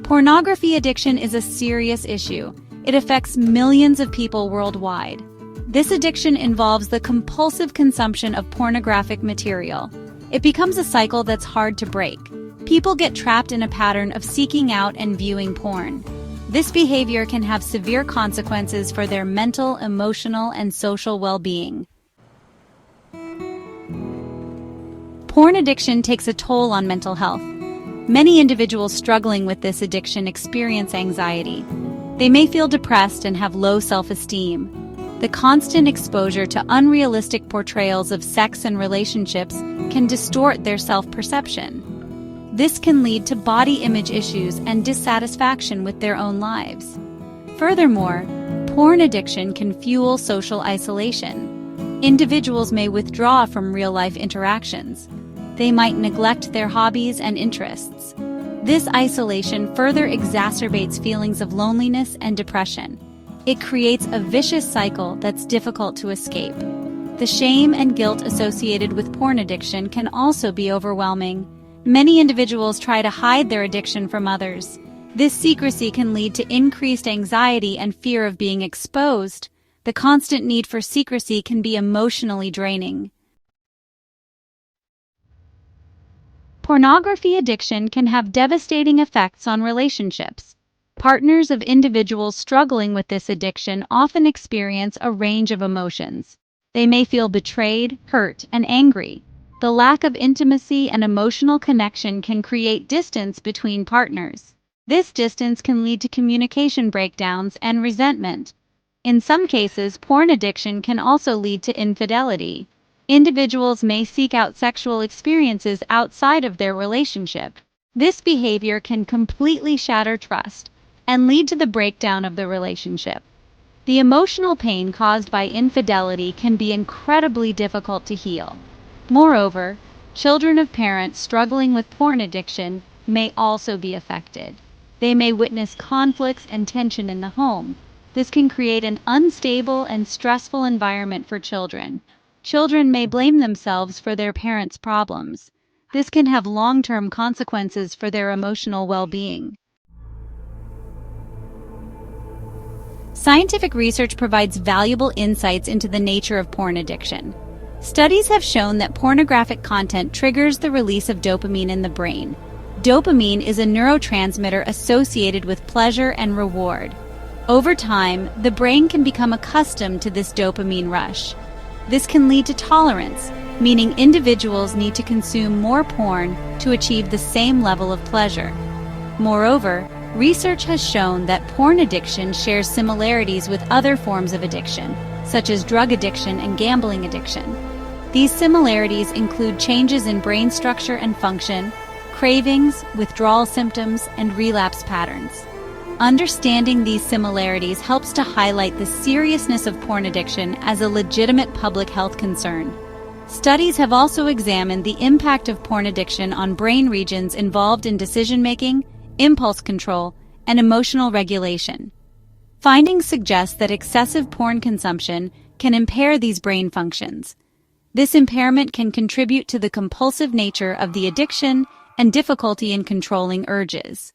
Pornography addiction is a serious issue. It affects millions of people worldwide. This addiction involves the compulsive consumption of pornographic material. It becomes a cycle that's hard to break. People get trapped in a pattern of seeking out and viewing porn. This behavior can have severe consequences for their mental, emotional, and social well-being. Porn addiction takes a toll on mental health. Many individuals struggling with this addiction experience anxiety. They may feel depressed and have low self-esteem. The constant exposure to unrealistic portrayals of sex and relationships can distort their self-perception. This can lead to body image issues and dissatisfaction with their own lives. Furthermore, porn addiction can fuel social isolation. Individuals may withdraw from real-life interactions. They might neglect their hobbies and interests. This isolation further exacerbates feelings of loneliness and depression. It creates a vicious cycle that's difficult to escape. The shame and guilt associated with porn addiction can also be overwhelming. Many individuals try to hide their addiction from others. This secrecy can lead to increased anxiety and fear of being exposed. The constant need for secrecy can be emotionally draining. Pornography addiction can have devastating effects on relationships. Partners of individuals struggling with this addiction often experience a range of emotions. They may feel betrayed, hurt, and angry. The lack of intimacy and emotional connection can create distance between partners. This distance can lead to communication breakdowns and resentment. In some cases, porn addiction can also lead to infidelity. Individuals may seek out sexual experiences outside of their relationship. This behavior can completely shatter trust and lead to the breakdown of the relationship. The emotional pain caused by infidelity can be incredibly difficult to heal. Moreover, children of parents struggling with porn addiction may also be affected. They may witness conflicts and tension in the home. This can create an unstable and stressful environment for children. Children may blame themselves for their parents' problems. This can have long-term consequences for their emotional well-being. Scientific research provides valuable insights into the nature of porn addiction. Studies have shown that pornographic content triggers the release of dopamine in the brain. Dopamine is a neurotransmitter associated with pleasure and reward. Over time, the brain can become accustomed to this dopamine rush. This can lead to tolerance, meaning individuals need to consume more porn to achieve the same level of pleasure. Moreover, research has shown that porn addiction shares similarities with other forms of addiction, such as drug addiction and gambling addiction. These similarities include changes in brain structure and function, cravings, withdrawal symptoms, and relapse patterns. Understanding these similarities helps to highlight the seriousness of porn addiction as a legitimate public health concern. Studies have also examined the impact of porn addiction on brain regions involved in decision-making, impulse control, and emotional regulation. Findings suggest that excessive porn consumption can impair these brain functions. This impairment can contribute to the compulsive nature of the addiction and difficulty in controlling urges.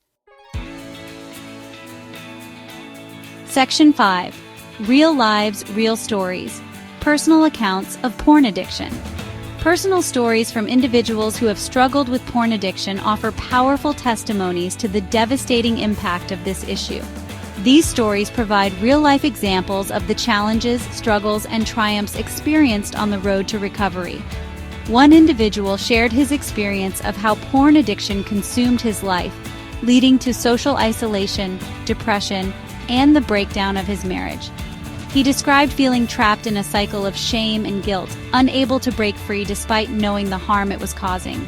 Section 5. Real Lives, Real Stories. Personal accounts of porn addiction. Personal stories from individuals who have struggled with porn addiction offer powerful testimonies to the devastating impact of this issue. These stories provide real-life examples of the challenges, struggles, and triumphs experienced on the road to recovery. One individual shared his experience of how porn addiction consumed his life, leading to social isolation, depression, and the breakdown of his marriage. He described feeling trapped in a cycle of shame and guilt, unable to break free despite knowing the harm it was causing.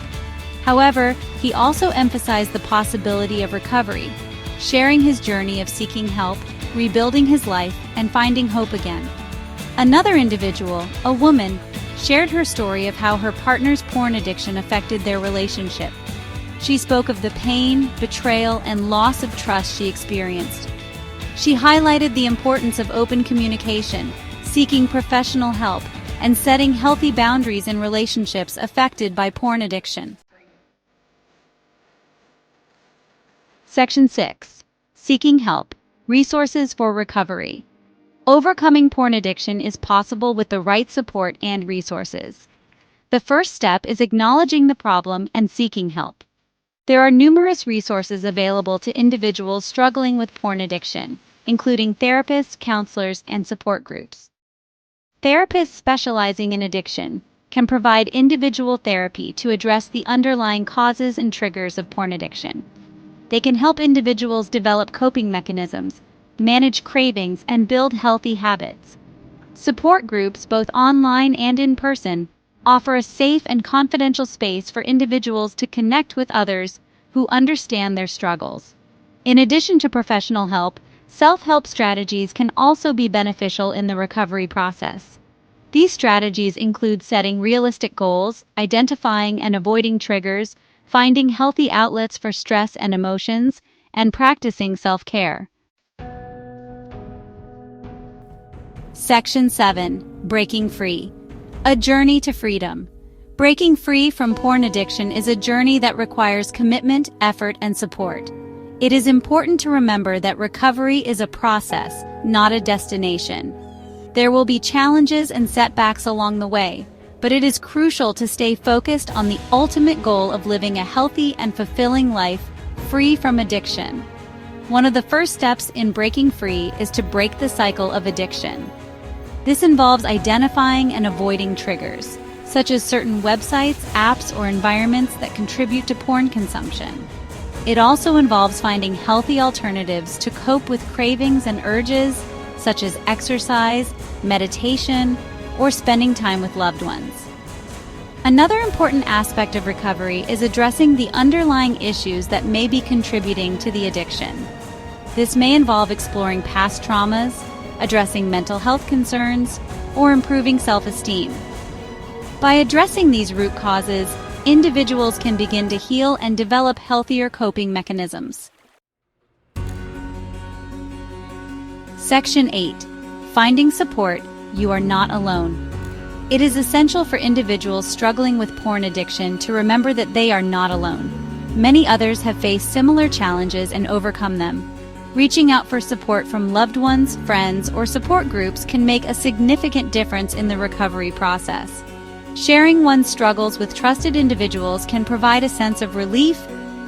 However, he also emphasized the possibility of recovery, sharing his journey of seeking help, rebuilding his life, and finding hope again. Another individual, a woman, shared her story of how her partner's porn addiction affected their relationship. She spoke of the pain, betrayal, and loss of trust she experienced. She highlighted the importance of open communication, seeking professional help, and setting healthy boundaries in relationships affected by porn addiction. Section 6. Seeking help. Resources for recovery. Overcoming porn addiction is possible with the right support and resources. The first step is acknowledging the problem and seeking help. There are numerous resources available to individuals struggling with porn addiction, including therapists, counselors, and support groups. Therapists specializing in addiction can provide individual therapy to address the underlying causes and triggers of porn addiction. They can help individuals develop coping mechanisms, manage cravings, and build healthy habits. Support groups, both online and in person, offer a safe and confidential space for individuals to connect with others who understand their struggles. In addition to professional help, self-help strategies can also be beneficial in the recovery process. These strategies include setting realistic goals, identifying and avoiding triggers, finding healthy outlets for stress and emotions, and practicing self-care. Section 7. Breaking Free. A journey to freedom. Breaking free from porn addiction is a journey that requires commitment, effort, and support. It is important to remember that recovery is a process, not a destination. There will be challenges and setbacks along the way, but it is crucial to stay focused on the ultimate goal of living a healthy and fulfilling life, free from addiction. One of the first steps in breaking free is to break the cycle of addiction. This involves identifying and avoiding triggers, such as certain websites, apps, or environments that contribute to porn consumption. It also involves finding healthy alternatives to cope with cravings and urges, such as exercise, meditation, or spending time with loved ones. Another important aspect of recovery is addressing the underlying issues that may be contributing to the addiction. This may involve exploring past traumas, addressing mental health concerns, or improving self-esteem. By addressing these root causes, individuals can begin to heal and develop healthier coping mechanisms. Section 8. Finding support. You are not alone. It is essential for individuals struggling with porn addiction to remember that they are not alone. Many others have faced similar challenges and overcome them. Reaching out for support from loved ones, friends, or support groups can make a significant difference in the recovery process. Sharing one's struggles with trusted individuals can provide a sense of relief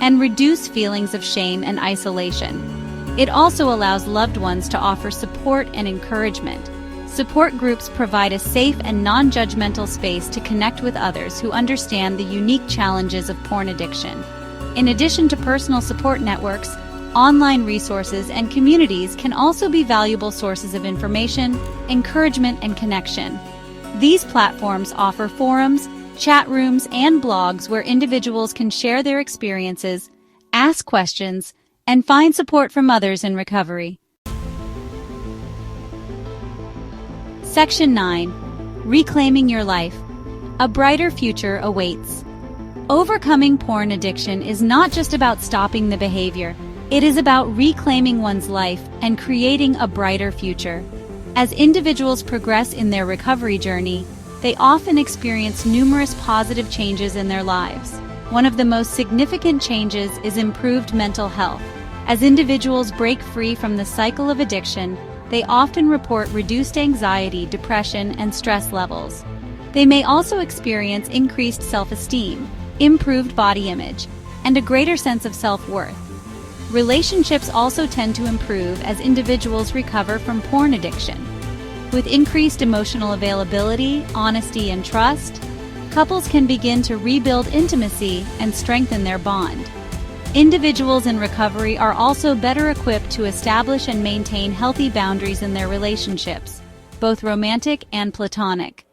and reduce feelings of shame and isolation. It also allows loved ones to offer support and encouragement. Support groups provide a safe and non-judgmental space to connect with others who understand the unique challenges of porn addiction. In addition to personal support networks, online resources and communities can also be valuable sources of information, encouragement, and connection. These platforms offer forums, chat rooms, and blogs where individuals can share their experiences, ask questions, and find support from others in recovery. Section 9. Reclaiming your life. A brighter future awaits. Overcoming porn addiction is not just about stopping the behavior. It is about reclaiming one's life and creating a brighter future. As individuals progress in their recovery journey, they often experience numerous positive changes in their lives. One of the most significant changes is improved mental health. As individuals break free from the cycle of addiction, they often report reduced anxiety, depression, and stress levels. They may also experience increased self-esteem, improved body image, and a greater sense of self-worth. Relationships also tend to improve as individuals recover from porn addiction. With increased emotional availability, honesty, and trust, couples can begin to rebuild intimacy and strengthen their bond. Individuals in recovery are also better equipped to establish and maintain healthy boundaries in their relationships, both romantic and platonic.